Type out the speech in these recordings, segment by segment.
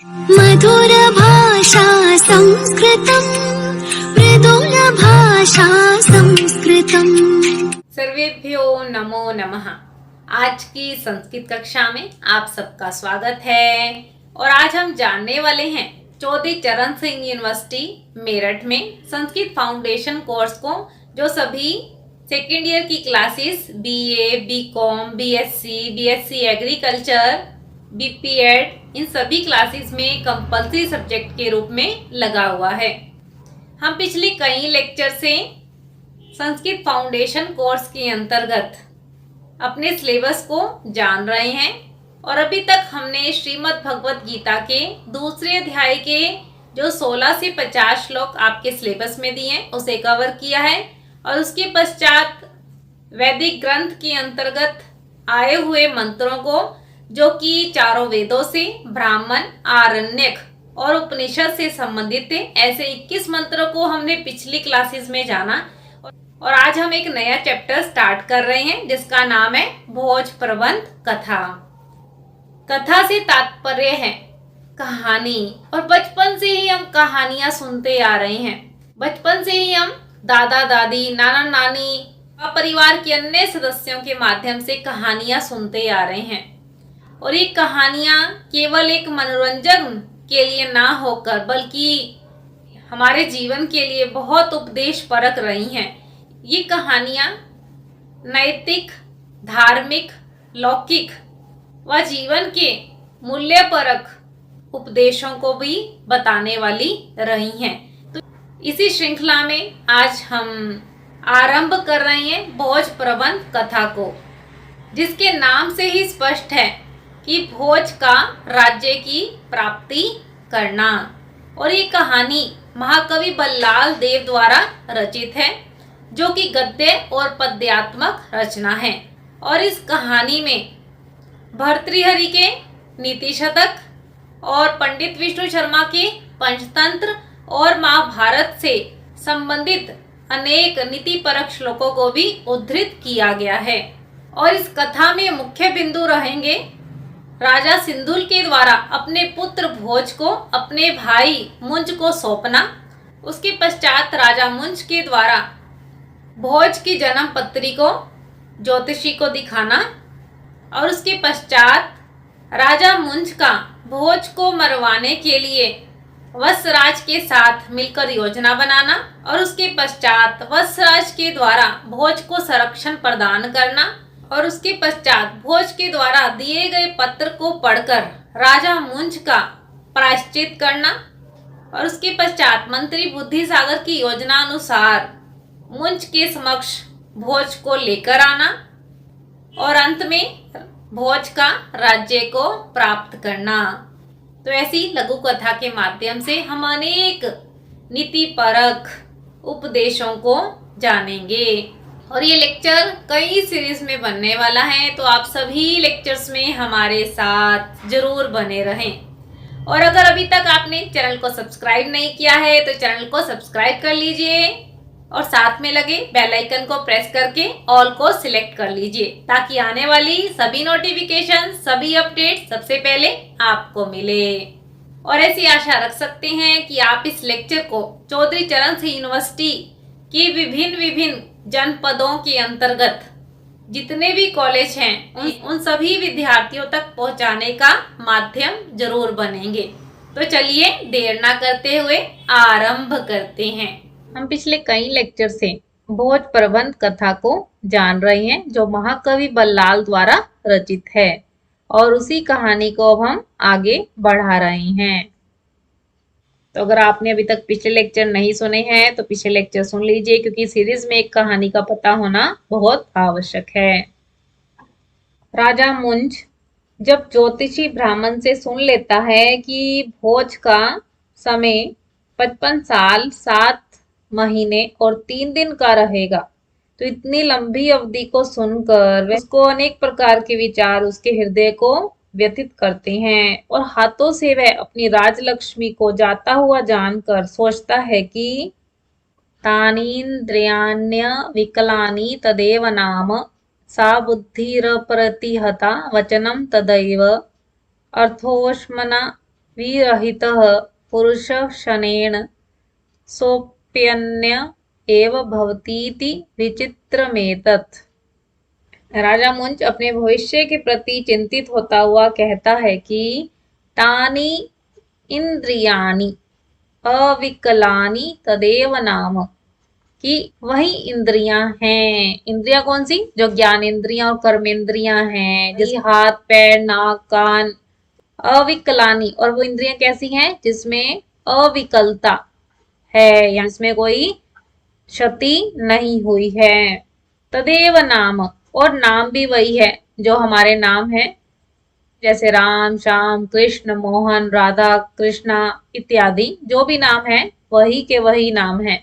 मधुर भाषा संस्कृतम्, मृदुल भाषा संस्कृतम्। सर्वेभ्यो नमो नमः। आज की संस्कृत कक्षा में आप सबका स्वागत है और आज हम जानने वाले हैं चौधरी चरण सिंह यूनिवर्सिटी मेरठ में संस्कृत फाउंडेशन कोर्स को, जो सभी सेकेंड ईयर की classes BA, BCom, BSc agriculture, BPEd, इन सभी क्लासेस में कंपल्सरी सब्जेक्ट के रूप में लगा हुआ है। हम पिछले कई लेक्चर से संस्कृत फाउंडेशन कोर्स के अंतर्गत अपने सिलेबस को जान रहे हैं और अभी तक हमने श्रीमद् भगवत गीता के दूसरे अध्याय के जो 16 से 50 श्लोक आपके सिलेबस में दिए हैं उसे कवर किया है और उसके पश्चात वैदिक ग्रंथ के अंतर्गत आए हुए मंत्रों को, जो कि चारों वेदों से, ब्राह्मण, आरण्यक और उपनिषद से संबंधित थे, ऐसे 21 मंत्रों को हमने पिछली क्लासेस में जाना और आज हम एक नया चैप्टर स्टार्ट कर रहे हैं जिसका नाम है भोज प्रबंध कथा। कथा से तात्पर्य है कहानी, और बचपन से ही हम कहानियां सुनते आ रहे हैं। बचपन से ही हम दादा दादी, नाना नानी और परिवार के अन्य सदस्यों के माध्यम से कहानियां सुनते आ रहे हैं और ये कहानियां केवल एक मनोरंजन के लिए ना होकर बल्कि हमारे जीवन के लिए बहुत उपदेश परक रही हैं। ये कहानियां नैतिक, धार्मिक, लौकिक व जीवन के मूल्यपरक उपदेशों को भी बताने वाली रही हैं। तो इसी श्रृंखला में आज हम आरंभ कर रहे हैं भोज प्रबंध कथा को, जिसके नाम से ही स्पष्ट है कि भोज का राज्य की प्राप्ति करना। और ये कहानी महाकवि बल्लाल देव द्वारा रचित है, जो कि गद्य और पद्यात्मक रचना है। और इस कहानी में भर्तृहरि के नीति शतक और पंडित विष्णु शर्मा के पंचतंत्र और महाभारत से संबंधित अनेक नीतिपरक श्लोकों को भी उद्धृत किया गया है। और इस कथा में मुख्य बिंदु रहेंगे राजा सिंधुल के द्वारा अपने पुत्र भोज को अपने भाई मुंज को सौंपना, उसके पश्चात राजा मुंज के द्वारा भोज की जन्म पत्री को ज्योतिषी को दिखाना और उसके पश्चात राजा मुंज का भोज को मरवाने के लिए वत्सराज के साथ मिलकर योजना बनाना और उसके पश्चात वत्सराज के द्वारा भोज को संरक्षण प्रदान करना और उसके पश्चात भोज के द्वारा दिए गए पत्र को पढ़कर राजा मुंज का प्रायश्चित करना और उसके पश्चात मंत्री बुद्धिसागर की योजना अनुसार मुंज के समक्ष भोज को लेकर आना और अंत में भोज का राज्य को प्राप्त करना। तो ऐसी लघु कथा के माध्यम से हम अनेक नीतिपरक उपदेशों को जानेंगे और ये लेक्चर कई सीरीज में बनने वाला है, तो आप सभी लेक्चर्स में हमारे साथ जरूर बने रहें। और अगर अभी तक आपने चैनल को सब्सक्राइब नहीं किया है तो चैनल को सब्सक्राइब कर लीजिए और साथ में लगे बेल आइकन को प्रेस करके ऑल को सिलेक्ट कर लीजिए, ताकि आने वाली सभी नोटिफिकेशन, सभी अपडेट सबसे पहले आपको मिले। और ऐसी आशा रख सकते हैं कि आप इस लेक्चर को चौधरी चरण सिंह यूनिवर्सिटी की विभिन्न जनपदों के अंतर्गत जितने भी कॉलेज हैं उन सभी विद्यार्थियों तक पहुंचाने का माध्यम जरूर बनेंगे। तो चलिए देर ना करते हुए आरंभ करते हैं। हम पिछले कई लेक्चर से भोज प्रबंध कथा को जान रहे हैं, जो महाकवि बल्लाल द्वारा रचित है और उसी कहानी को अब हम आगे बढ़ा रहे हैं। तो अगर आपने अभी तक पिछले लेक्चर नहीं सुने हैं तो पिछले लेक्चर सुन लीजिए, क्योंकि सीरीज में एक कहानी का पता होना बहुत आवश्यक है। राजा मुंज जब ज्योतिषी ब्राह्मण से सुन लेता है कि भोज का समय 55 साल 7 महीने और 3 दिन का रहेगा, तो इतनी लंबी अवधि को सुनकर उसको अनेक प्रकार के विचार उसके हृदय को व्यथित करते हैं और हाथों से वह अपनी राजलक्ष्मी को जाता हुआ जानकर सोचता है कि तानीन्द्रियाण्य विकलानि तदेव नाम सा बुद्धिरप्रतिहता वचनम तदैव अर्थोष्मना विरहितः पुरुषः शनेन सोप्यन्य एव भवतीति विचित्रमेतत्। राजा मुंज अपने भविष्य के प्रति चिंतित होता हुआ कहता है कि तानि इंद्रियाणि अविकलानि तदेव नाम, कि वही इंद्रियां हैं। इंद्रियां कौन सी? जो ज्ञान इंद्रियां और कर्म इंद्रियां हैं, जैसे हाथ पैर नाक कान। अविकलानी, और वो इंद्रियां कैसी हैं? जिसमें अविकलता है, या इसमें कोई क्षति नहीं हुई है। तदेव नाम, और नाम भी वही है जो हमारे नाम है, जैसे राम श्याम कृष्ण मोहन राधा कृष्णा इत्यादि जो भी नाम है वही के वही नाम है।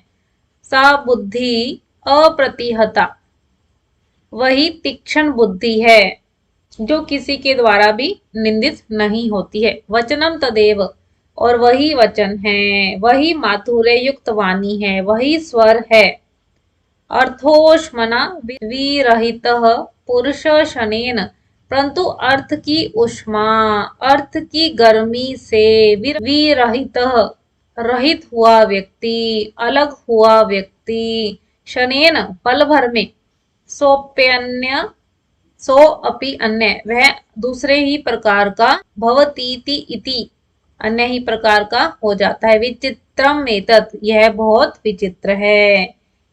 सा बुद्धि अप्रतिहता, वही तीक्ष्ण बुद्धि है जो किसी के द्वारा भी निंदित नहीं होती है। वचनम तदेव, और वही वचन है, वही माधुर्य युक्त वाणी है, वही स्वर है। अर्थोष्मना विरहित पुरुष शनेन, परंतु अर्थ की उष्मा अर्थ की गर्मी से विरहित रहित हुआ व्यक्ति, अलग हुआ व्यक्ति, शनेन पल भर में, सोप्यन्य सो अपि अन्य, वह दूसरे ही प्रकार का, भवतीति इति अन्य ही प्रकार का हो जाता है। विचित्रम एतत्, यह बहुत विचित्र है।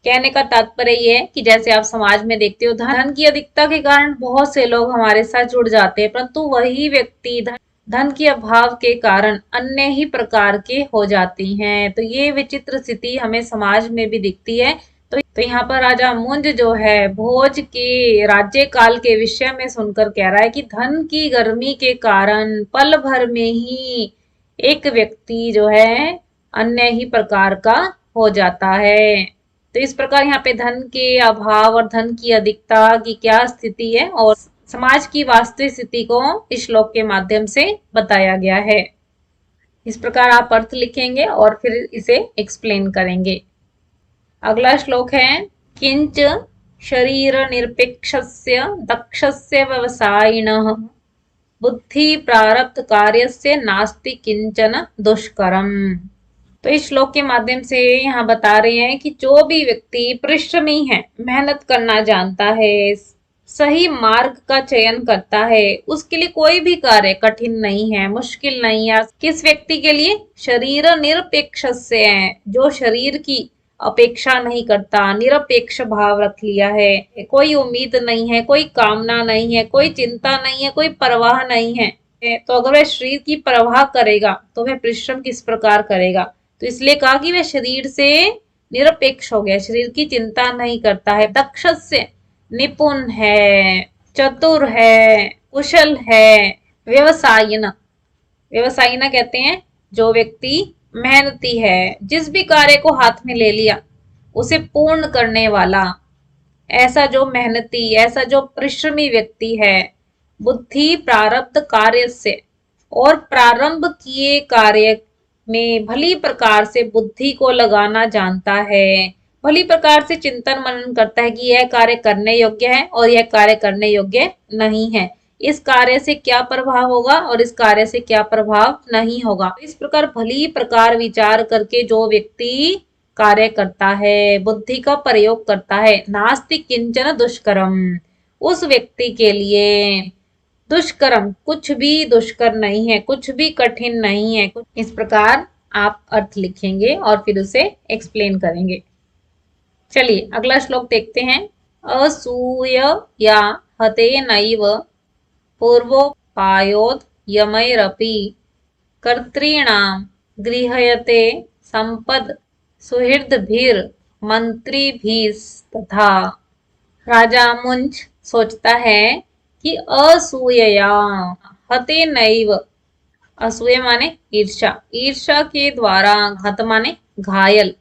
कहने का तात्पर्य यह है कि जैसे आप समाज में देखते हो, धन की अधिकता के कारण बहुत से लोग हमारे साथ जुड़ जाते हैं, परंतु वही व्यक्ति धन के अभाव के कारण अन्य ही प्रकार के हो जाती हैं। तो ये विचित्र स्थिति हमें समाज में भी दिखती है। तो यहाँ पर राजा मुंज जो है भोज के राज्य काल के विषय में सुनकर कह रहा है कि धन की गर्मी के कारण पल भर में ही एक व्यक्ति जो है अन्य ही प्रकार का हो जाता है। तो इस प्रकार यहाँ पे धन के अभाव और धन की अधिकता की क्या स्थिति है और समाज की वास्तविक स्थिति को इस श्लोक के माध्यम से बताया गया है। इस प्रकार आप अर्थ लिखेंगे और फिर इसे एक्सप्लेन करेंगे। अगला श्लोक है, किंच शरीर निरपेक्षस्य दक्षस्य व्यवसायिनः बुद्धि प्रारब्ध कार्यस्य नास्ति किंचन दुष्करम। तो इस श्लोक के माध्यम से यहाँ बता रहे हैं कि जो भी व्यक्ति परिश्रमी है, मेहनत करना जानता है, सही मार्ग का चयन करता है, उसके लिए कोई भी कार्य कठिन नहीं है, मुश्किल नहीं है। किस व्यक्ति के लिए? शरीर निरपेक्ष से है, जो शरीर की अपेक्षा नहीं करता, निरपेक्ष भाव रख लिया है, कोई उम्मीद नहीं है, कोई कामना नहीं है, कोई चिंता नहीं है, कोई परवाह नहीं है। तो अगर वह शरीर की परवाह करेगा तो वह परिश्रम किस प्रकार करेगा? तो इसलिए कहा कि वह शरीर से निरपेक्ष हो गया, शरीर की चिंता नहीं करता है। दक्ष से निपुण है, चतुर है, कुशल है। व्यवसायिन, व्यवसायिना कहते हैं जो व्यक्ति मेहनती है, जिस भी कार्य को हाथ में ले लिया उसे पूर्ण करने वाला, ऐसा जो मेहनती, ऐसा जो परिश्रमी व्यक्ति है। बुद्धि प्रारब्ध कार्य से, और प्रारंभ किए कार्य में भली प्रकार से बुद्धि को लगाना जानता है, भली प्रकार से चिंतन मनन करता है कि यह कार्य करने योग्य है और यह कार्य करने योग्य नहीं है, इस कार्य से क्या प्रभाव होगा और इस कार्य से क्या प्रभाव नहीं होगा। इस प्रकार भली प्रकार विचार करके जो व्यक्ति कार्य करता है, बुद्धि का प्रयोग करता है, नास्ति किंचन दुष्करम, उस व्यक्ति के लिए दुष्कर्म, कुछ भी दुष्कर नहीं है, कुछ भी कठिन नहीं है। इस प्रकार आप अर्थ लिखेंगे और फिर उसे एक्सप्लेन करेंगे। चलिए अगला श्लोक देखते हैं। असूयया हतेनैव पूर्वोपायोद यमैरपि कर्तॄणां गृह्यते संपद सुहृद्भिर् मंत्रिभिस्तथा। राजा मुंज सोचता है कि असूयया हतेनैव, असूय माने ईर्षा, ईर्षा के द्वारा, हत माने घायल,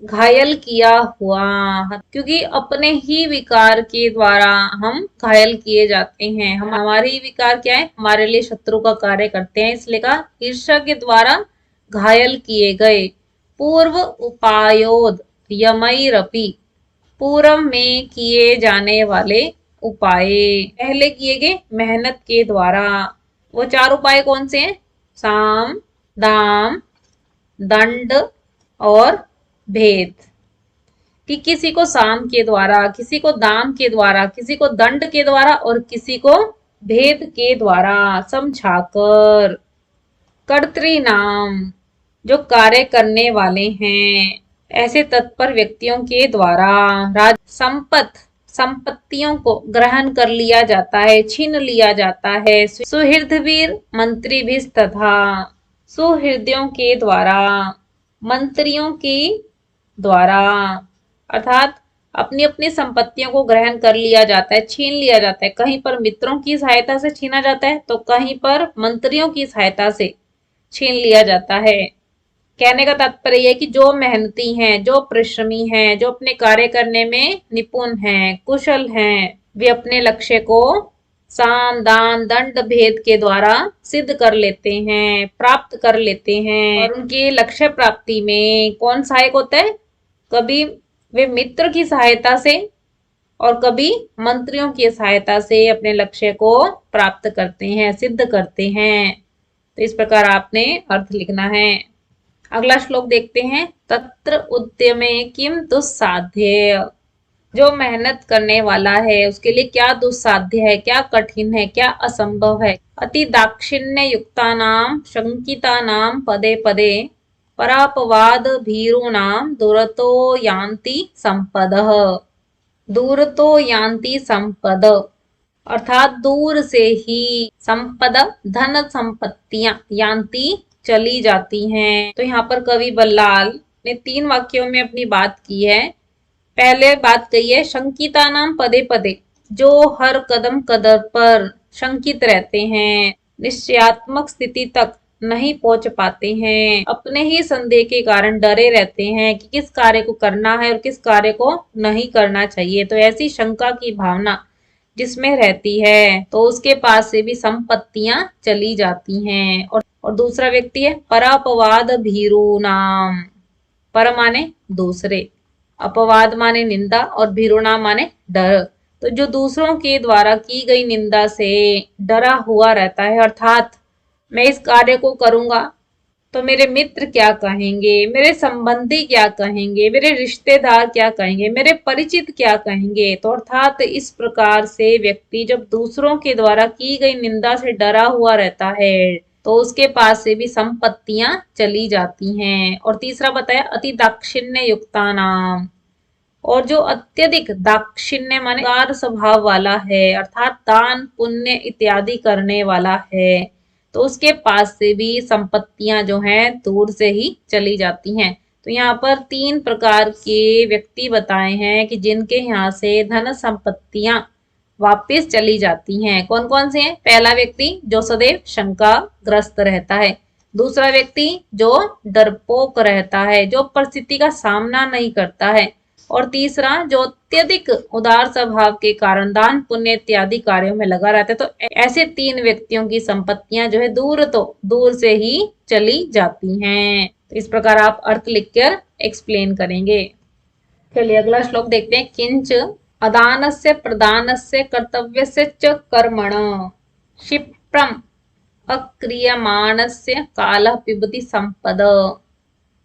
घायल किया हुआ, क्योंकि अपने ही विकार के द्वारा हम घायल किए जाते हैं। हम हमारे ही विकार क्या है? हमारे लिए शत्रु का कार्य करते हैं, इसलिए कहा ईर्षा के द्वारा घायल किए गए। पूर्व उपायोद यमैरपि, पूर्व में किए जाने वाले उपाय, पहले किए गए मेहनत के द्वारा। वो चार उपाय कौन से हैं? साम दाम, दंड और भेद। कि किसी को साम के द्वारा, किसी को दाम के द्वारा, किसी को दंड के द्वारा और किसी को भेद के द्वारा समझाकर। कर्तृनाम, जो कार्य करने वाले हैं, ऐसे तत्पर व्यक्तियों के द्वारा संपत्तियों को ग्रहण कर लिया जाता है, छीन लिया जाता है। सुहृदवीर मंत्री भी तथा सुहृदयों के द्वारा, मंत्रियों के द्वारा, अर्थात अपनी अपनी संपत्तियों को ग्रहण कर लिया जाता है, छीन लिया जाता है। कहीं पर मित्रों की सहायता से छीना जाता है तो कहीं पर मंत्रियों की सहायता से छीन लिया जाता है। कहने का तात्पर्य यह कि जो मेहनती हैं, जो परिश्रमी हैं, जो अपने कार्य करने में निपुण हैं, कुशल हैं, वे अपने लक्ष्य को साम, दान, दंड, भेद के द्वारा सिद्ध कर लेते हैं, प्राप्त कर लेते हैं। और उनके लक्ष्य प्राप्ति में कौन सहायक होता है? कभी वे मित्र की सहायता से और कभी मंत्रियों की सहायता से अपने लक्ष्य को प्राप्त करते हैं, सिद्ध करते हैं। तो इस प्रकार आपने अर्थ लिखना है। अगला श्लोक देखते हैं। तत्र उद्यमे किम दुस्साध्य, जो मेहनत करने वाला है उसके लिए क्या दुस्साध्य है, क्या कठिन है, क्या असंभव है। अति दाक्षिण्य युक्तानाम शंकितानाम पदे पदे परापवाद भीरूणाम दूरतो यान्ति संपदः। दूरतो यान्ति संपद, अर्थात दूर से ही संपद, धन संपत्तियां यान्ति चली जाती हैं। तो यहाँ पर कवि बल्लाल ने 3 वाक्यों में अपनी बात की है। पहले बात कही है शंकिता नाम पदे पदे, जो हर कदम कदम पर शंकित रहते हैं, निश्चयात्मक स्थिति तक नहीं पहुंच पाते हैं, अपने ही संदेह के कारण डरे रहते हैं कि किस कार्य को करना है और किस कार्य को नहीं करना चाहिए। तो ऐसी शंका की भावना जिसमें रहती है तो उसके पास से भी संपत्तियां चली जाती हैं। और दूसरा व्यक्ति है परापवाद भीरू नाम। पर माने दूसरे, अपवाद माने निंदा और भीरुना माने डर। तो जो दूसरों के द्वारा की गई निंदा से डरा हुआ रहता है, अर्थात मैं इस कार्य को करूंगा तो मेरे मित्र क्या कहेंगे, मेरे संबंधी क्या कहेंगे, मेरे रिश्तेदार क्या कहेंगे, मेरे परिचित क्या कहेंगे। तो अर्थात इस प्रकार से व्यक्ति जब दूसरों के द्वारा की गई निंदा से डरा हुआ रहता है तो उसके पास से भी संपत्तियां चली जाती हैं। और तीसरा बताया अति दाक्षिण्य युक्ता नाम, और जो अत्यधिक दाक्षिण्य माने उदार स्वभाव वाला है, अर्थात दान पुण्य इत्यादि करने वाला है, तो उसके पास से भी संपत्तियां जो हैं दूर से ही चली जाती हैं। तो यहाँ पर 3 प्रकार के व्यक्ति बताए हैं कि जिनके यहाँ से धन संपत्तियां वापस चली जाती हैं। कौन कौन से हैं? पहला व्यक्ति जो सदैव शंका ग्रस्त रहता है, दूसरा व्यक्ति जो डरपोक रहता है, जो परिस्थिति का सामना नहीं करता है, और तीसरा जो अत्यधिक उदार स्वभाव के कारण दान पुण्य इत्यादि कार्यों में लगा रहता है। तो ऐसे 3 व्यक्तियों की संपत्तियां जो है दूर से ही चली जाती हैं। तो इस प्रकार आप अर्थ लिखकर एक्सप्लेन करेंगे। चलिए अगला श्लोक देखते हैं। किंच अदानस्य प्रदानस्य कर्तव्यस्य च कर्मण क्षिप्रम अक्रियमाणस्य कालः पिबति संपद।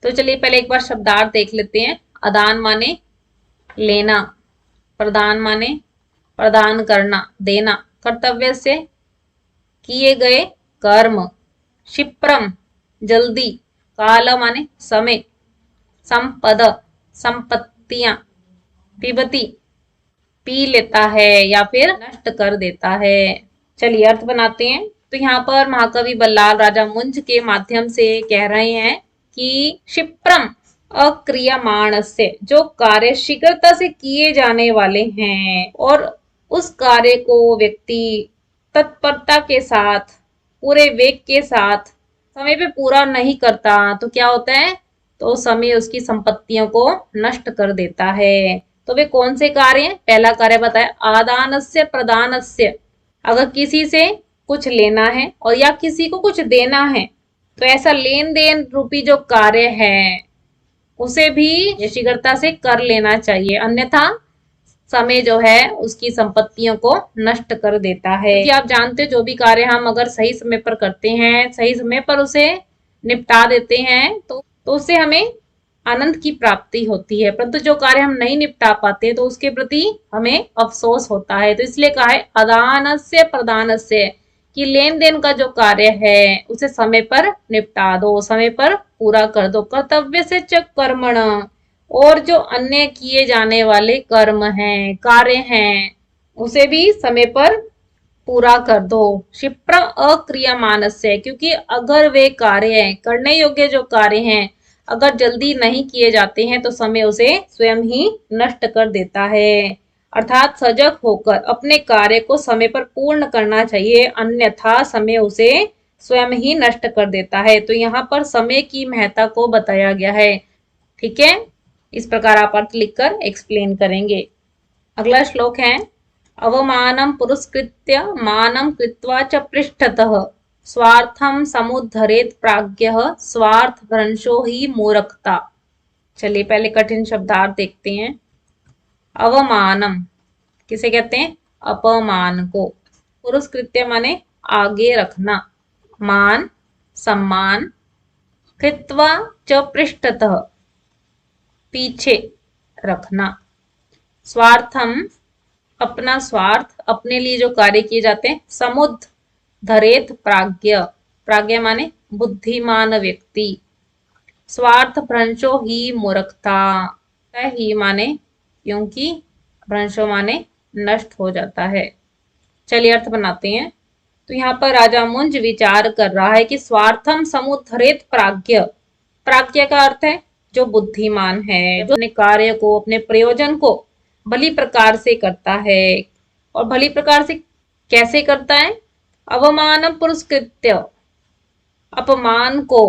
तो चलिए पहले एक बार शब्दार्थ देख लेते हैं। अदान माने लेना, प्रदान माने प्रदान करना, देना, कर्तव्य से किए गए कर्म, क्षिप्रम जल्दी, काल माने समय, संपद संपत्तियां, पिबती पी लेता है या फिर नष्ट कर देता है। चलिए अर्थ बनाते हैं। तो यहाँ पर महाकवि बल्लाल राजा मुंज के माध्यम से कह रहे हैं कि क्षिप्रम अक्रियमाणस्य, जो कार्य शीघ्रता से किए जाने वाले हैं और उस कार्य को व्यक्ति तत्परता के साथ, पूरे वेग के साथ समय पे पूरा नहीं करता तो क्या होता है? तो समय उसकी संपत्तियों को नष्ट कर देता है। तो वे कौन से कार्य हैं? पहला कार्य बताया आदानस्य प्रदानस्य, अगर किसी से कुछ लेना है और या किसी को कुछ देना है तो ऐसा लेन देन रूपी जो कार्य है उसे भी शीघ्रता से कर लेना चाहिए, अन्यथा समय जो है उसकी संपत्तियों को नष्ट कर देता है। क्योंकि आप जानते हो जो भी कार्य हम अगर सही समय पर करते हैं, सही समय पर उसे निपटा देते हैं तो उससे हमें आनंद की प्राप्ति होती है, परंतु जो कार्य हम नहीं निपटा पाते तो उसके प्रति हमें अफसोस होता है। तो इसलिए कहा है अदानस्य प्रदानस्य, कि लेन देन का जो कार्य है उसे समय पर निपटा दो, समय पर पूरा कर दो। कर्तव्य से च कर्मण, और जो अन्य किए जाने वाले कर्म हैं, कार्य हैं, उसे भी समय पर पूरा कर दो। क्षिप्र अक्रियमानस्य, क्योंकि अगर वे कार्य हैं, करने योग्य जो कार्य हैं, अगर जल्दी नहीं किए जाते हैं तो समय उसे स्वयं ही नष्ट कर देता है। अर्थात सजग होकर अपने कार्य को समय पर पूर्ण करना चाहिए, अन्यथा समय उसे स्वयं ही नष्ट कर देता है। तो यहाँ पर समय की महत्ता को बताया गया है। ठीक है, इस प्रकार आप अर्थ लिखकर एक्सप्लेन करेंगे। अगला श्लोक है अवमानं पुरस्कृत्य मानं कृत्वा च पृष्ठतः स्वार्थं समुद्धरेत प्राज्ञः स्वार्थभ्रंशो ही मूर्खता। चलिए पहले कठिन शब्दार्थ देखते हैं। अवमानम किसे कहते हैं? अपमान को। पुरस्कृत्य माने आगे रखना, मान सम्मान, कृत्वा च पृष्ठतः पीछे रखना, स्वार्थम अपना स्वार्थ, अपने लिए जो कार्य किए जाते हैं, समुद्ध धरेत प्राज्ञ, प्राज्ञ माने बुद्धिमान व्यक्ति, स्वार्थ भ्रंशो ही मूर्खता, ही माने क्योंकि, भ्रंशो माने नष्ट हो जाता है। चलिए अर्थ बनाते हैं। तो यहाँ पर राजा मुंज विचार कर रहा है कि स्वार्थम समुद्धरेत प्राज्ञ, प्राज्ञ का अर्थ है जो बुद्धिमान है, जो अपने कार्य को, अपने प्रयोजन को भली प्रकार से करता है। और भली प्रकार से कैसे करता है? अवमान पुरस्कृत्य, अपमान को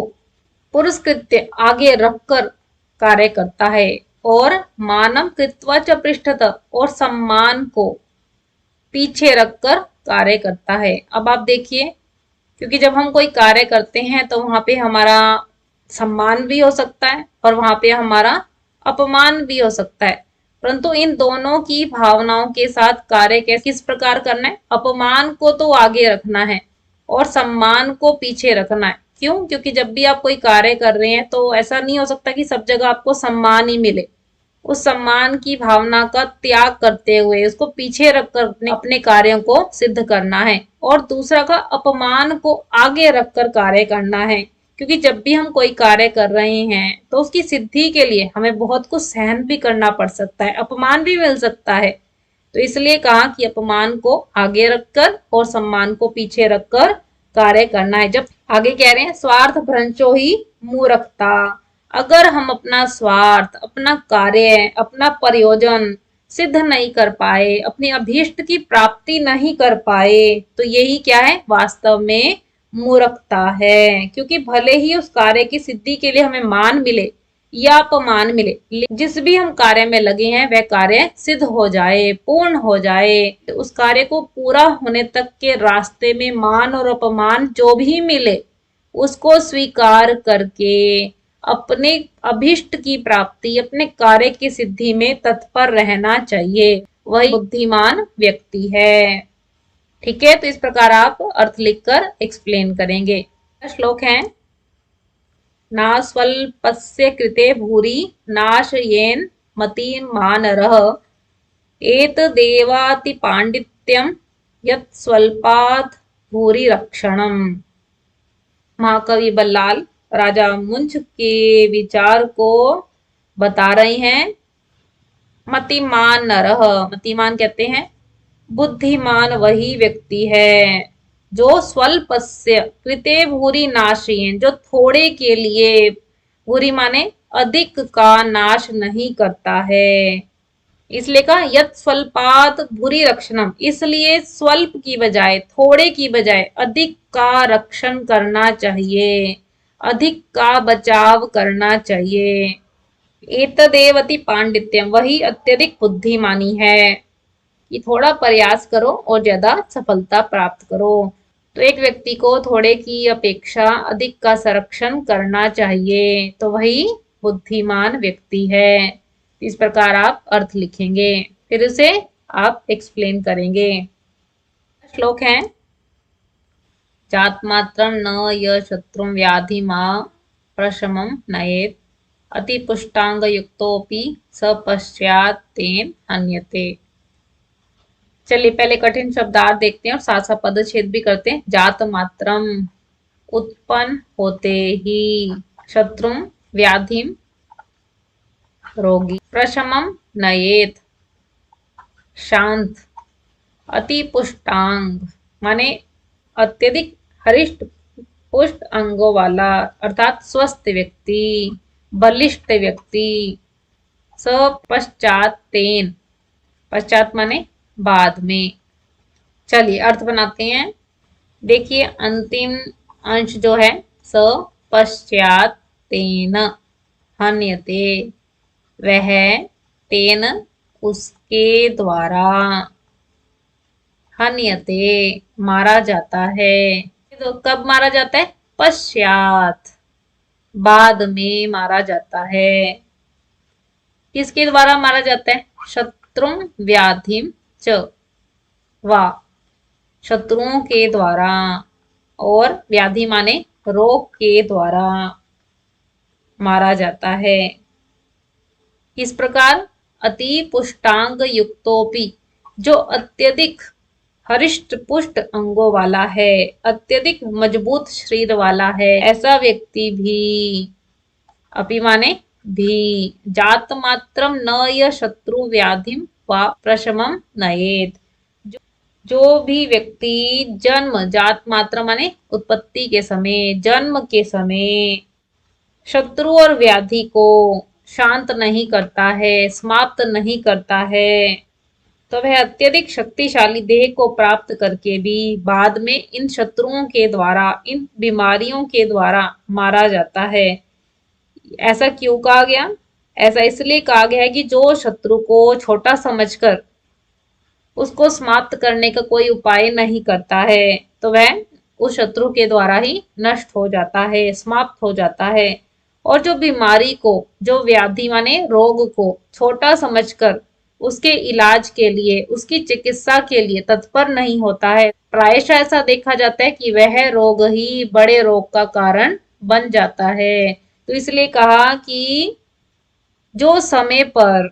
पुरस्कृत्य आगे रखकर कार्य करता है, और मानम कृत्वा च पृष्ठतः, और सम्मान को पीछे रखकर कार्य करता है। अब आप देखिए, क्योंकि जब हम कोई कार्य करते हैं तो वहां पे हमारा सम्मान भी हो सकता है और वहां पे हमारा अपमान भी हो सकता है, परंतु इन दोनों की भावनाओं के साथ कार्य किस प्रकार करना है? अपमान को तो आगे रखना है और सम्मान को पीछे रखना है। क्यों? क्योंकि जब भी आप कोई कार्य कर रहे हैं तो ऐसा नहीं हो सकता कि सब जगह आपको सम्मान ही मिले। उस सम्मान की भावना का त्याग करते हुए उसको पीछे रखकर अपने कार्यों को सिद्ध करना है, और दूसरा का अपमान को आगे रखकर कार्य करना है। क्योंकि जब भी हम कोई कार्य कर रहे हैं तो उसकी सिद्धि के लिए हमें बहुत कुछ सहन भी करना पड़ सकता है, अपमान भी मिल सकता है। तो इसलिए कहा कि अपमान को आगे रखकर और सम्मान को पीछे रखकर कार्य करना है। जब आगे कह रहे हैं स्वार्थ भ्रंशो ही मूर्खता, अगर हम अपना स्वार्थ, अपना कार्य, अपना प्रयोजन सिद्ध नहीं कर पाए, अपनी अभीष्ट की प्राप्ति नहीं कर पाए, तो यही क्या है? वास्तव में मूर्खता है। क्योंकि भले ही उस कार्य की सिद्धि के लिए हमें मान मिले या अपमान मिले, जिस भी हम कार्य में लगे हैं वह कार्य सिद्ध हो जाए, पूर्ण हो जाए, उस कार्य को पूरा होने तक के रास्ते में मान और अपमान जो भी मिले उसको स्वीकार करके अपने अभिष्ट की प्राप्ति, अपने कार्य की सिद्धि में तत्पर रहना चाहिए, वही बुद्धिमान व्यक्ति है। ठीक है, तो इस प्रकार आप अर्थ लिखकर एक्सप्लेन करेंगे। श्लोक है ना स्वल्पस्य कृते भूरि नाशयेन मतिमानरः एतदेवाति पांडित्यम यत् स्वल्पात् भूरि रक्षणम। महाकवि बल्लाल राजा मुंज के विचार को बता रहे हैं। मतिमान नरः, मतिमान कहते हैं बुद्धिमान वही व्यक्ति है जो स्वल्पस्य कृते भूरि नाशयेन, जो थोड़े के लिए, भूरि माने अधिक का नाश नहीं करता है। इसलिए कहा यत् स्वल्पात भूरि रक्षणम, इसलिए स्वल्प की बजाय, थोड़े की बजाय अधिक का रक्षण करना चाहिए, अधिक का बचाव करना चाहिए। एतदेवति पांडित्यम, वही अत्यधिक बुद्धिमानी है कि थोड़ा प्रयास करो और ज्यादा सफलता प्राप्त करो। तो एक व्यक्ति को थोड़े की अपेक्षा अधिक का संरक्षण करना चाहिए, तो वही बुद्धिमान व्यक्ति है। इस प्रकार आप अर्थ लिखेंगे, फिर उसे आप एक्सप्लेन करेंगे। श्लोक है जात मात्रम न य शत्रुं व्याधि मा प्रशमं नयेत् अति पुष्टांग युक्तोपि स पश्चात तेन हन्यते। चलिए पहले कठिन शब्दार्थ देखते हैं और साथ साथ पदच्छेद भी करते हैं। जात मात्रम उत्पन्न होते ही, शत्रुम व्याधिम रोगी, प्रशमम नयेत शांत, अति पुष्टांग माने अत्यधिक हरिष्ट पुष्ट अंगों वाला अर्थात स्वस्थ व्यक्ति, बलिष्ठ व्यक्ति। स पश्चात तेन, पश्चात माने बाद में। चलिए अर्थ बनाते हैं। देखिए अंतिम अंश जो है स पश्चात तेन हन्यते, वह तेन उसके द्वारा, हन्यते मारा जाता है। तो कब मारा जाता है? पश्चात, बाद में मारा जाता है। किसके द्वारा मारा जाता है? शत्रुं व्याधिम च, वा शत्रुओं के द्वारा, और व्याधि माने रोग के द्वारा मारा जाता है। किस प्रकार? अति पुष्टांग युक्तोपि, जो अत्यधिक हरिष्ट पुष्ट अंगों वाला है, अत्यधिक मजबूत शरीर वाला है, ऐसा व्यक्ति भी, अपि माने भी, जात मात्रम न य शत्रु व्याधिम वा प्रशमम नयेत, जो भी व्यक्ति जन्म, जात मात्र माने उत्पत्ति के समय, जन्म के समय शत्रु और व्याधि को शांत नहीं करता है, समाप्त नहीं करता है, तो वह अत्यधिक शक्तिशाली देह को प्राप्त करके भी बाद में इन शत्रुओं के द्वारा, इन बीमारियों के द्वारा मारा जाता है। ऐसा क्यों कहा गया? ऐसा इसलिए कहा गया है कि जो शत्रु को छोटा समझकर उसको समाप्त करने का कोई उपाय नहीं करता है, तो वह उस शत्रु के द्वारा ही नष्ट हो जाता है, समाप्त हो जाता है। और जो बीमारी को, जो व्याधि माने रोग को छोटा समझकर उसके इलाज के लिए, उसकी चिकित्सा के लिए तत्पर नहीं होता है, प्रायशः ऐसा देखा जाता है कि वह रोग ही बड़े रोग का कारण बन जाता है। तो इसलिए कहा कि जो समय पर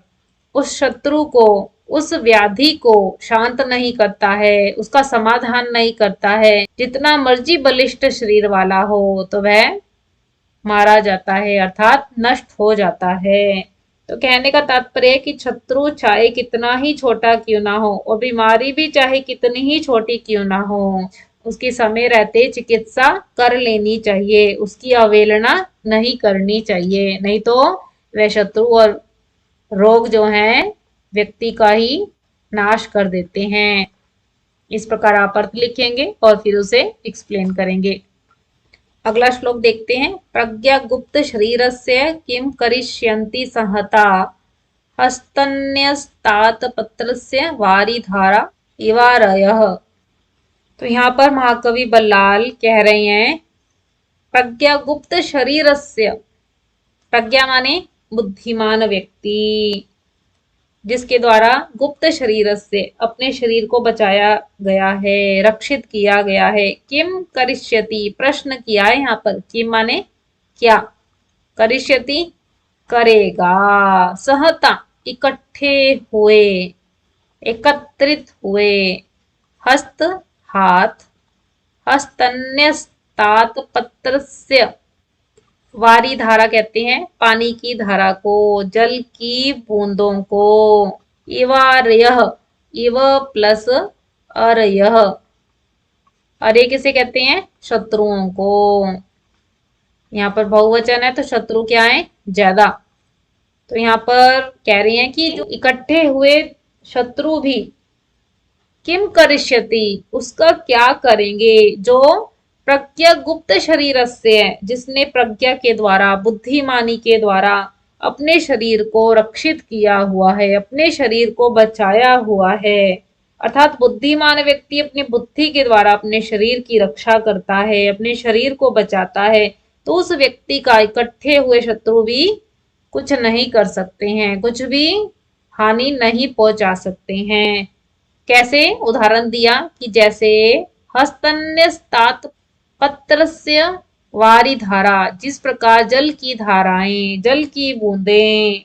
उस शत्रु को, उस व्याधि को शांत नहीं करता है, उसका समाधान नहीं करता है, जितना मर्जी बलिष्ठ शरीर वाला हो, तो वह मारा जाता है, अर्थात नष्ट हो जाता है। तो कहने का तात्पर्य है कि शत्रु चाहे कितना ही छोटा क्यों ना हो, और बीमारी भी चाहे कितनी ही छोटी क्यों ना हो, उसकी समय रहते चिकित्सा कर लेनी चाहिए, उसकी अवहेलना नहीं करनी चाहिए, नहीं तो वह शत्रु और रोग जो हैं व्यक्ति का ही नाश कर देते हैं। इस प्रकार आप अर्थ लिखेंगे और फिर उसे एक्सप्लेन करेंगे। अगला श्लोक देखते हैं। प्रज्ञा गुप्त शरीरस्य किम करिष्यन्ति सहता हस्तन्यस्तात पत्रस्य वारिधारा इवारयः। तो यहाँ पर महाकवि बल्लाल कह रहे हैं, प्रज्ञा गुप्त शरीरस्य, प्रज्ञा माने बुद्धिमान व्यक्ति, जिसके द्वारा गुप्त शरीर से, अपने शरीर को बचाया गया है, रक्षित किया गया है। किम करिष्यति, प्रश्न किया है यहाँ पर। किम माने क्या, करिष्यति करेगा, सहता इकट्ठे हुए, एकत्रित हुए, हस्त हाथ, हस्तन्यस्तात पत्रस्य, वारी धारा कहते हैं पानी की धारा को, जल की बूंदों को। इवार्यः, इव प्लस अर्यः, अरे किसे कहते हैं? शत्रुओं को। यहाँ पर बहुवचन है तो शत्रु क्या है? ज्यादा। तो यहाँ पर कह रही हैं कि जो इकट्ठे हुए शत्रु भी, किम करिष्यति, उसका क्या करेंगे, जो प्रज्ञा गुप्त शरीर से है, जिसने प्रज्ञा के द्वारा, बुद्धिमानी के द्वारा अपने शरीर को रक्षित किया हुआ है, अपने शरीर को बचाया हुआ है। अर्थात बुद्धिमान व्यक्ति अपनी बुद्धि के द्वारा अपने शरीर की रक्षा करता है, अपने शरीर को बचाता है, तो उस व्यक्ति का इकट्ठे हुए शत्रु भी कुछ नहीं कर सकते हैं, कुछ भी हानि नहीं पहुंचा सकते हैं। कैसे? उदाहरण दिया कि जैसे हस्तन्यस्तात पत्रस्य वारी धारा, जिस प्रकार जल की धाराएं, जल की बूंदें।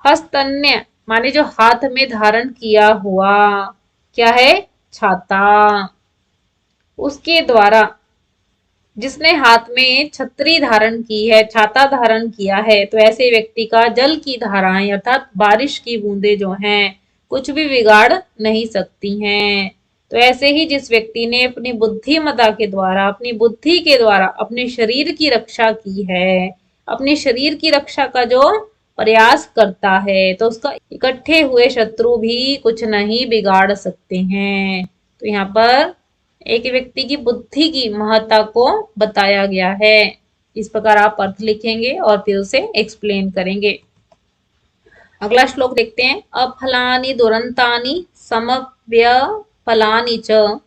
हस्तन्य माने जो हाथ में धारण किया हुआ, क्या है, छाता। उसके द्वारा, जिसने हाथ में छतरी धारण की है, छाता धारण किया है, तो ऐसे व्यक्ति का जल की धाराएं अर्थात बारिश की बूंदें जो हैं कुछ भी बिगाड़ नहीं सकती हैं। तो ऐसे ही जिस व्यक्ति ने अपनी बुद्धिमत्ता के द्वारा, अपनी बुद्धि के द्वारा अपने शरीर की रक्षा की है, अपने शरीर की रक्षा का जो प्रयास करता है, तो उसका इकट्ठे हुए शत्रु भी कुछ नहीं बिगाड़ सकते हैं। तो यहाँ पर एक व्यक्ति की बुद्धि की महत्ता को बताया गया है। इस प्रकार आप अर्थ लिखेंगे और फिर उसे एक्सप्लेन करेंगे। अगला श्लोक देखते हैं। अफलानि दुरंतानि समव्यफलानि च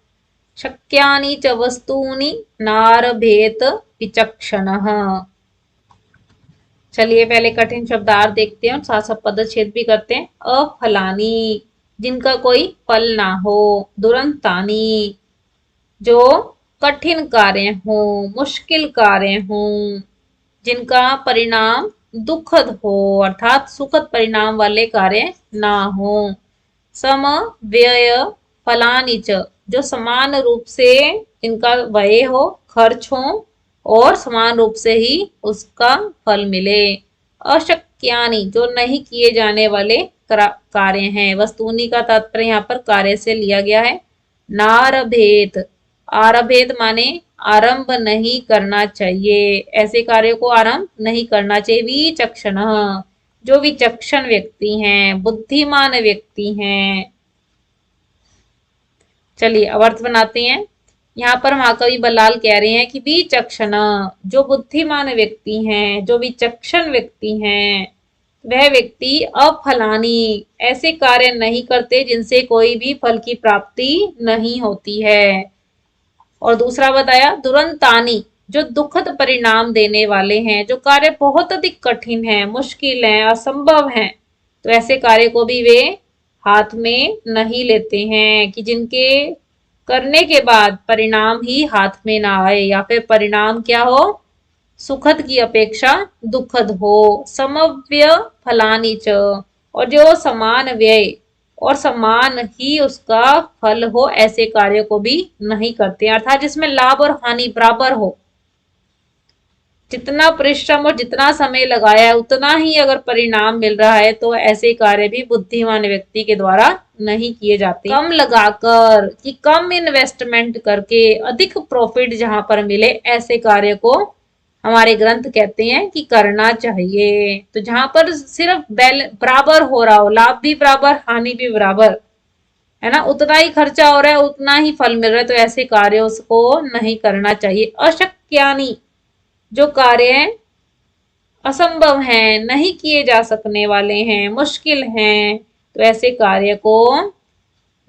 शक्यानि च वस्तूनि नारभेत विचक्षणः। चलिए पहले कठिन शब्दार्थ देखते हैं और साथ साथ पदच्छेद भी करते हैं। अफलानी, जिनका कोई फल ना हो। दुरंतानी, जो कठिन कार्य हो, मुश्किल कार्य हो, जिनका परिणाम दुखद हो अर्थात सुखद परिणाम वाले कार्य ना हो। सम व्यय फलानि च, जो समान रूप से इनका व्यय हो, खर्च हो और समान रूप से ही उसका फल मिले। अशक्यानि, जो नहीं किए जाने वाले कार्य हैं। वस्तुनि का तात्पर्य यहाँ पर कार्य से लिया गया है। नारभेत, आरभेद माने आरंभ नहीं करना चाहिए, ऐसे कार्य को आरंभ नहीं करना चाहिए। विचक्षण, जो विचक्षण व्यक्ति हैं, बुद्धिमान व्यक्ति हैं। चलिए अब अर्थ बनाते हैं। यहाँ पर महाकवि बल्लाल कह रहे हैं कि विचक्षण, जो बुद्धिमान व्यक्ति हैं, जो विचक्षण व्यक्ति हैं, वह व्यक्ति अफलानी, ऐसे कार्य नहीं करते जिनसे कोई भी फल की प्राप्ति नहीं होती है। और दूसरा बताया दुरंतानी, जो दुखद परिणाम देने वाले हैं, जो कार्य बहुत अधिक कठिन है, मुश्किल है, असंभव है, तो ऐसे कार्य को भी वे हाथ में नहीं लेते हैं कि जिनके करने के बाद परिणाम ही हाथ में ना आए या फिर परिणाम क्या हो, सुखद की अपेक्षा दुखद हो। समव्य फलानी च, और जो समान व्यय और समान ही उसका फल हो, ऐसे कार्य को भी नहीं करते, अर्थात जिसमें लाभ और हानि बराबर हो। जितना परिश्रम और जितना समय लगाया है उतना ही अगर परिणाम मिल रहा है, तो ऐसे कार्य भी बुद्धिमान व्यक्ति के द्वारा नहीं किए जाते। कम लगाकर, कि कम इन्वेस्टमेंट करके अधिक प्रॉफिट जहां पर मिले, ऐसे कार्य को हमारे ग्रंथ कहते हैं कि करना चाहिए। तो जहां पर सिर्फ बराबर हो रहा हो, लाभ भी बराबर हानि भी बराबर है ना, उतना ही खर्चा हो रहा है उतना ही फल मिल रहा है, तो ऐसे कार्यों को नहीं करना चाहिए। अशक्यानि, जो कार्य असंभव हैं, नहीं किए जा सकने वाले हैं, मुश्किल हैं, तो ऐसे कार्य को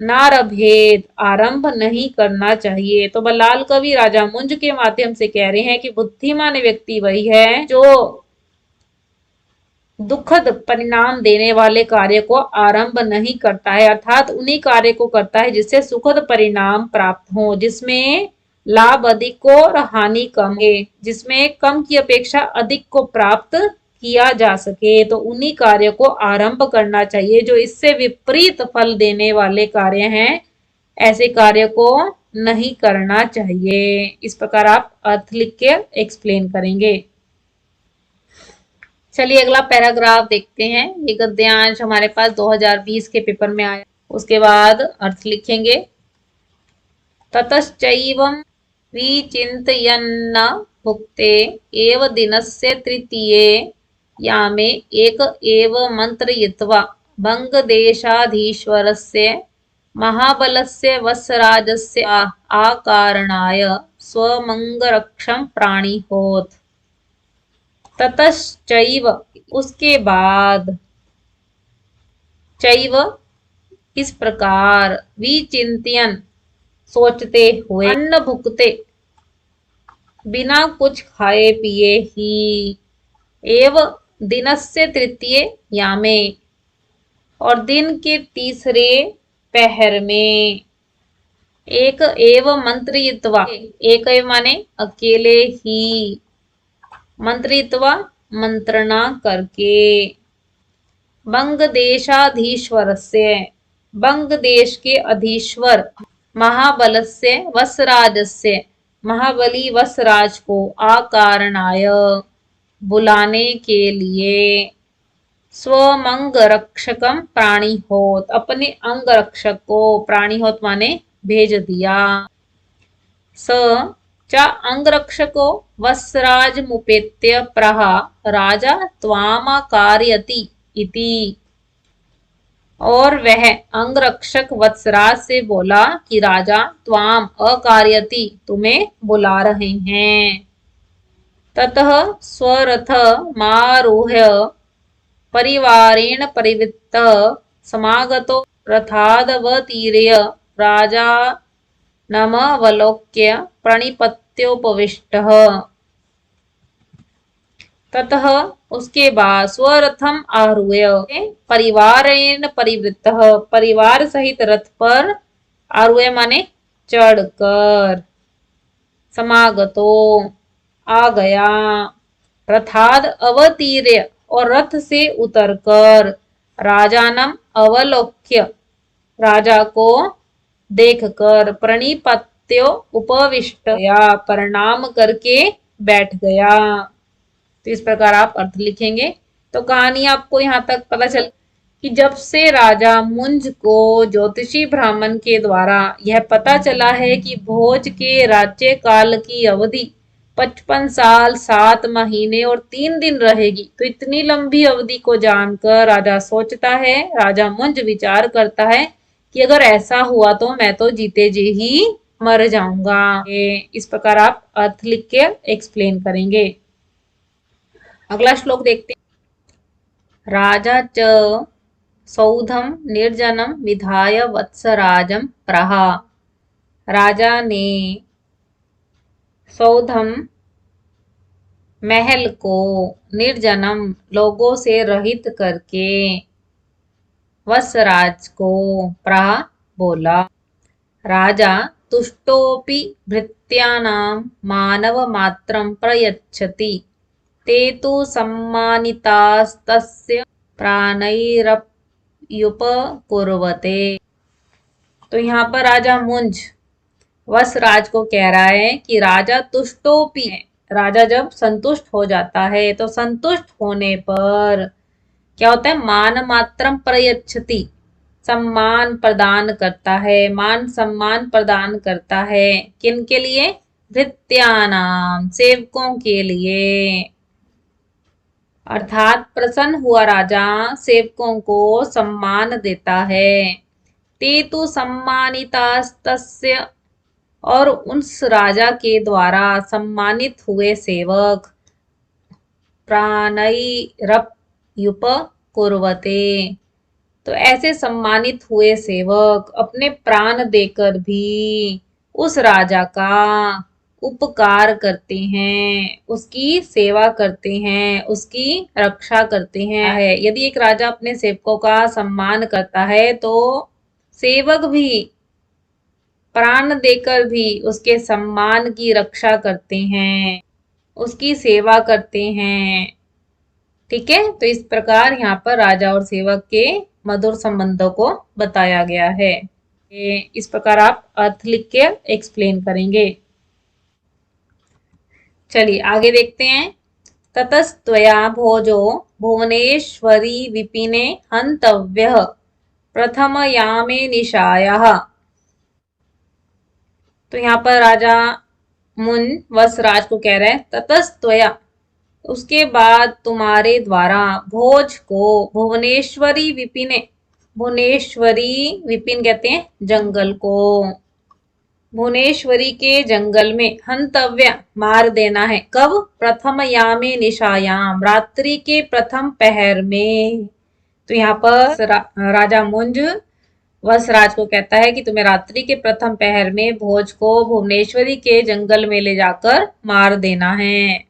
नारभेद, आरंभ नहीं करना चाहिए। तो बल्लाल कवि राजा मुंज के माध्यम से कह रहे हैं कि बुद्धिमान व्यक्ति वही है जो दुखद परिणाम देने वाले कार्य को आरंभ नहीं करता है, अर्थात उन्हीं कार्य को करता है जिससे सुखद परिणाम प्राप्त हो, जिसमें लाभ अधिक हो और हानि कम है, जिसमें कम की अपेक्षा अधिक को प्राप्त किया जा सके, तो उन्हीं कार्य को आरंभ करना चाहिए। जो इससे विपरीत फल देने वाले कार्य हैं, ऐसे कार्य को नहीं करना चाहिए। इस प्रकार आप अर्थ लिख के एक्सप्लेन करेंगे। चलिए अगला पैराग्राफ देखते हैं। ये गद्यांश हमारे पास 2020 के पेपर में आया। उसके बाद अर्थ लिखेंगे। ततश्चैवं विचिन्तयन्न भुक्ते एव दिनस्य तृतीये यामे एक एव मन्त्रयित्वा भङ्गदेशाधीश्वरस्य महाबलस्य वत्सराजस्य आकारणाय स्वमंगरक्षं प्राणिहोत। ततश्चैव, उसके बाद, चैव इस प्रकार, विचिंतयन सोचते हुए, अन्न भुक्ते बिना कुछ खाए पिए ही, एव दिनस्य तृतीय यामे और दिन के तीसरे पहर में, एक एव मंत्रित्वा, एक एव माने अकेले ही, मंत्रित्वा मंत्रणा करके, बंग देशाधीश्वरस्य, बंग देश के अधीश्वर, महाबलस्य वसराजस्य, महाबली वसराज को, आकारणाय बुलाने के लिए, स्वमंग रक्षकम प्राणिहोत, अपने अंग रक्षक को, प्राणिहोत माने भेज दिया, स चा अंगरक्षको वसराज मुपेत्य प्रहा राजा त्वामाकारयति इति, और वह अंगरक्षक वत्सराज से बोला कि राजा त्वाम अकार्यति, तुम्हें बुला रहे हैं। ततः स्वरथ मारोह्य परिवारेण परिवृत्तः समागतो रथादवतीर्य राजा नमवलोक्य प्रणिपत्योपविष्टः। ततः उसके बाद स्वरथम आरूह्य परिवारेण परिवृत्तः, परिवार सहित रथ पर, आरूह्य माने चढ़कर, समागतो आ गया, रथाद अवतीर्य और रथ से उतरकर, राजानम अवलोक्य राजा को देखकर, प्रणिपत्यो उपविष्ट या प्रणाम करके बैठ गया। तो इस प्रकार आप अर्थ लिखेंगे। तो कहानी आपको यहाँ तक पता चल कि जब से राजा मुंज को ज्योतिषी ब्राह्मण के द्वारा यह पता चला है कि भोज के राज्य काल की अवधि 55 साल 7 महीने और 3 दिन रहेगी, तो इतनी लंबी अवधि को जानकर राजा सोचता है, राजा मुंज विचार करता है कि अगर ऐसा हुआ तो मैं तो जीते जी ही मर जाऊंगा। इस प्रकार आप अर्थ लिख के एक्सप्लेन करेंगे। अगला श्लोक देखते हैं। राजा च सौधम निर्जनम विधाय वत्सराजम प्रहा, राजा ने सौधम महल को निर्जनम लोगों से रहित करके, वत्सराज को प्रहा बोला, राजा तुष्टोपि भृत्यानां मानव मात्रं प्रयच्छति, ते तु सम्मानितास्तस्य प्राणैरप्युपकुर्वते। तो यहाँ पर राजा मुंज वसराज को कह रहा है कि राजा तुष्टोपि, राजा जब संतुष्ट हो जाता है तो संतुष्ट होने पर क्या होता है, मान मात्रम प्रयच्छति, सम्मान प्रदान करता है, मान सम्मान प्रदान करता है, किन के लिए, भृत्यानाम सेवकों के लिए, अर्थात प्रसन्न हुआ राजा सेवकों को सम्मान देता है। ते तु सम्मानितास्तस्य, और उस राजा के द्वारा सम्मानित हुए सेवक, प्राणैरप्युपकुर्वते, तो ऐसे सम्मानित हुए सेवक अपने प्राण देकर भी उस राजा का उपकार करते हैं, उसकी सेवा करते हैं, उसकी रक्षा करते हैं। यदि एक राजा अपने सेवकों का सम्मान करता है तो सेवक भी प्राण देकर भी उसके सम्मान की रक्षा करते हैं, उसकी सेवा करते हैं। ठीक है, तो इस प्रकार यहाँ पर राजा और सेवक के मधुर संबंधों को बताया गया है। इस प्रकार आप अर्थ लिख के एक्सप्लेन करेंगे। चलिए आगे देखते हैं। ततस्त्वया भोजो भुवनेश्वरी विपिने हंतव्यः प्रथमयामे निशायाः। तो यहाँ पर राजा मुन वसराज को कह रहे हैं, ततस्त्वया, उसके बाद तुम्हारे द्वारा, भोज को, भुवनेश्वरी विपिने, भुवनेश्वरी विपिन कहते हैं जंगल को, भुवनेश्वरी के जंगल में, हंतव्य मार देना है, कब, प्रथम यामे निशायाम, रात्रि के प्रथम पहर में। तो यहाँ पर राजा मुंज वसराज को कहता है कि तुम्हें रात्रि के प्रथम पहर में भोज को भुवनेश्वरी के जंगल में ले जाकर मार देना है।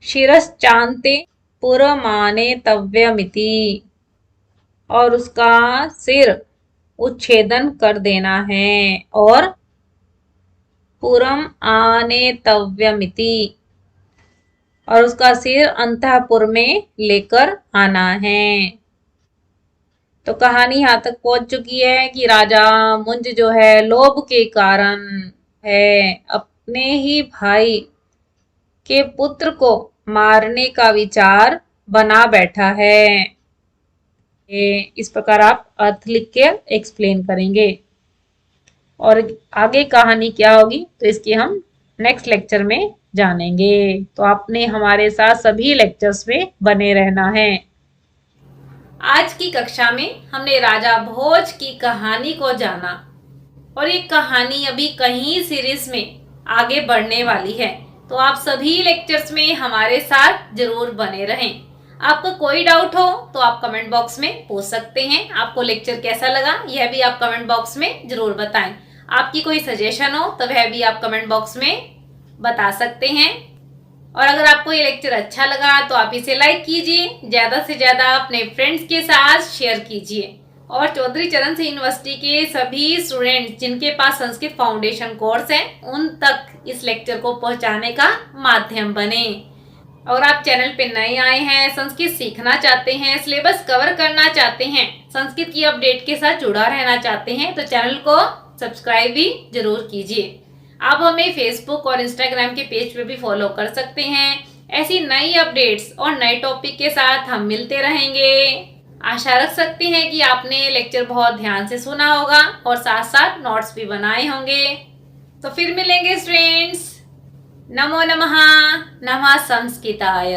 शिरश्चान्ते पुरमाने तव्यमिति, और उसका सिर उच्छेदन कर देना है और पुरम आनेतव्यमिति और उसका सिर अंतःपुर में लेकर आना है। तो कहानी यहाँ तक पहुंच चुकी है कि राजा मुंज जो है लोभ के कारण है अपने ही भाई के पुत्र को मारने का विचार बना बैठा है। इस प्रकार आप अर्थ लिख के एक्सप्लेन करेंगे और आगे कहानी क्या होगी तो इसकी हम नेक्स्ट लेक्चर में जानेंगे। तो आपने हमारे साथ सभी लेक्चर्स में बने रहना है। आज की कक्षा में हमने राजा भोज की कहानी को जाना और ये कहानी अभी कहीं सीरीज में आगे बढ़ने वाली है। तो आप सभी लेक्चर्स में हमारे साथ जरूर बने रहें। आपको कोई डाउट हो तो आप कमेंट बॉक्स में पूछ सकते हैं। आपको लेक्चर कैसा लगा यह भी आप कमेंट बॉक्स में जरूर बताएं। आपकी कोई सजेशन हो तो वह भी आप कमेंट बॉक्स में बता सकते हैं। और अगर आपको ये लेक्चर अच्छा लगा तो आप इसे लाइक कीजिए, ज़्यादा से ज़्यादा अपने फ्रेंड्स के साथ शेयर कीजिए और चौधरी चरण सिंह यूनिवर्सिटी के सभी स्टूडेंट्स जिनके पास संस्कृत फाउंडेशन कोर्स है उन तक इस लेक्चर को पहुंचाने का माध्यम बने। और आप चैनल पे नए आए हैं, संस्कृत सीखना चाहते हैं, सिलेबस कवर करना चाहते हैं, संस्कृत की अपडेट के साथ जुड़ा रहना चाहते हैं तो चैनल को सब्सक्राइब भी जरूर कीजिए। आप हमें फेसबुक और इंस्टाग्राम के पेज पे भी फॉलो कर सकते हैं। ऐसी नई अपडेट्स और नए टॉपिक के साथ हम मिलते रहेंगे। आशा रख सकते हैं कि आपने लेक्चर बहुत ध्यान से सुना होगा और साथ साथ नोट्स भी बनाए होंगे। तो फिर मिलेंगे स्टूडेंट्स। नमो नमः। नमः संस्कृताय।